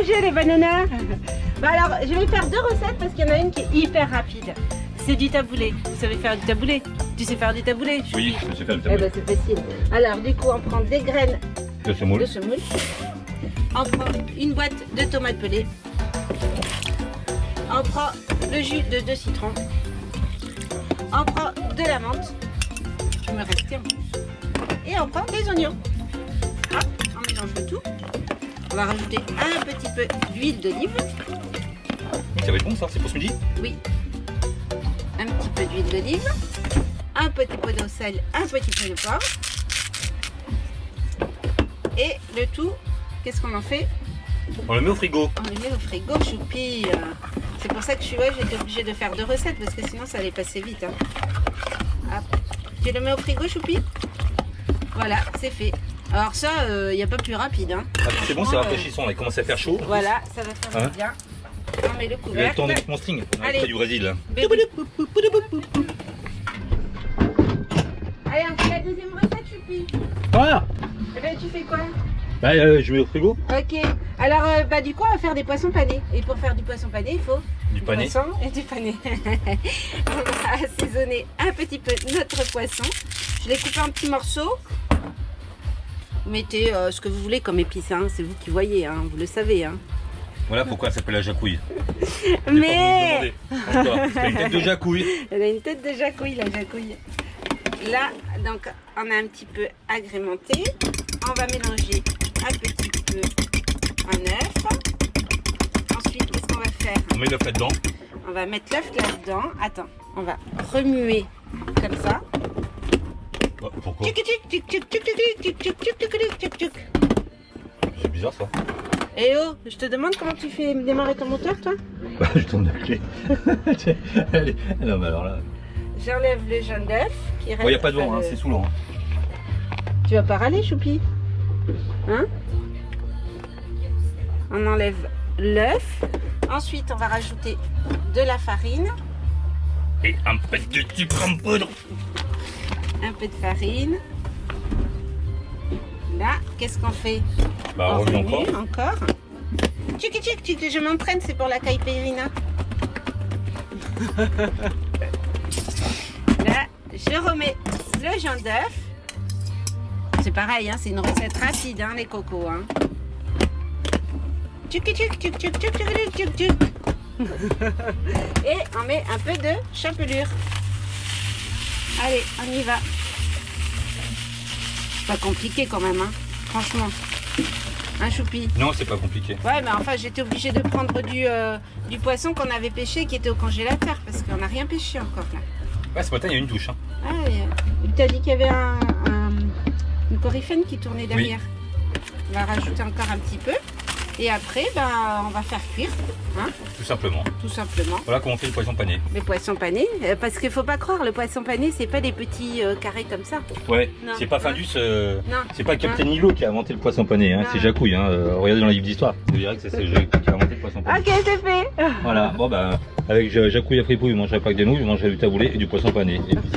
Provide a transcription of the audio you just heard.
manger les bananas. Bah alors, je vais faire deux recettes parce qu'il y en a une qui est hyper rapide. C'est du taboulé. Vous savez faire du taboulé? Tu sais faire du taboulé? Oui, je sais faire du Eh taboulé. ben c'est facile. Alors du coup, on prend des graines De semoule. de semoule. On prend une boîte de tomates pelées. On prend le jus de 2 citrons. On prend de la menthe. Je me reste un peu. Et on prend des oignons. Hop, on mélange le tout. On va rajouter un petit peu d'huile d'olive. Ça va être bon ça, c'est pour ce midi? Oui. Un petit peu d'huile d'olive. Un petit peu de sel, un petit peu de poivre. Et le tout, qu'est-ce qu'on en fait? On le met au frigo. On le met au frigo, choupi. C'est pour ça que j'étais obligée de faire deux recettes parce que sinon ça allait passer vite. Hein. Hop. Tu le mets au frigo, choupi? Voilà, c'est fait. Alors ça, il n'y a pas plus rapide. Hein. Ah, c'est bon, c'est rafraîchissant, il commence à faire chaud. Voilà, ça va faire Hein? bien. On met le Il a le couvercle. temps avec mon string, on est Allez. près du Brésil. Là. Allez, on fait la deuxième recette, choupi. Ah Eh ben, tu fais quoi? bah, je mets au frigo. Ok, alors bah, du coup on va faire des poissons panés. Et pour faire du poisson pané, il faut Du pané. poisson et du pané. On va assaisonner un petit peu notre poisson. Je l'ai coupé en petits morceaux. Vous mettez ce que vous voulez comme épices, hein. C'est vous qui voyez, hein. Vous le savez. Hein. Voilà pourquoi elle s'appelle la jacouille. Mais Encore, c'est une tête de jacouille. elle a une tête de jacouille, la jacouille. Là, donc on a un petit peu agrémenté. On va mélanger un petit peu un œuf. Ensuite, qu'est-ce qu'on va faire? On met l'œuf là-dedans. On va mettre l'œuf là-dedans. Attends, on va remuer comme ça. Oh, pourquoi? Tchic, tchic, tchic, tchic, tchic, tchic, tchic, tchic, tchic, tchic, tchic, tchic. C'est bizarre ça. Eh oh, je te demande comment tu fais démarrer ton moteur, toi? Bah, je tourne la clé. Allez. Non, mais alors là. J'enlève le jaune d'œuf qui reste. Il n'y a pas de vent, hein, c'est saoulant. Hein. Tu vas pas râler, choupi? Hein? On enlève l'œuf. Ensuite, on va rajouter de la farine. Et un peu de sucre en poudre. Un peu de farine. Là, qu'est-ce qu'on fait? Bah, on remue remue encore. Tchic, tchic, tchic, je m'entraîne, c'est pour la caipirinha. Là, je remets le jaune d'œuf. C'est pareil, hein, c'est une recette rapide, hein, les cocos. Hein. Tchic, tchic, tchic, tchic, tchic, tchic, tchic, tchic. Et on met un peu de chapelure. Allez, on y va. C'est pas compliqué quand même, hein, franchement. Un choupi. Non, c'est pas compliqué. Ouais, mais enfin, j'étais obligée de prendre du poisson qu'on avait pêché qui était au congélateur parce qu'on n'a rien pêché encore là. Ouais, ce matin, il y a une douche. Hein. Ah, il t'a dit qu'il y avait une coryphène qui tournait derrière. Oui. On va rajouter encore un petit peu. Et après, on va faire cuire. Hein, tout simplement. Tout simplement. Voilà comment on fait le poisson pané. Le poisson pané, parce qu'il faut pas croire, le poisson pané, c'est pas des petits carrés comme ça. Ouais, c'est pas Findus, c'est pas Captain Nilo qui a inventé le poisson pané, hein, c'est Jacouille. Hein, regardez dans les livres d'histoire, vous verrez que c'est Jacouille qui a inventé le poisson pané. Ok, c'est fait. Voilà, bon bah, avec Jacouille à fripouille, il mangerait pas que des nouilles, il mangerait du taboulé et du poisson pané. Et puis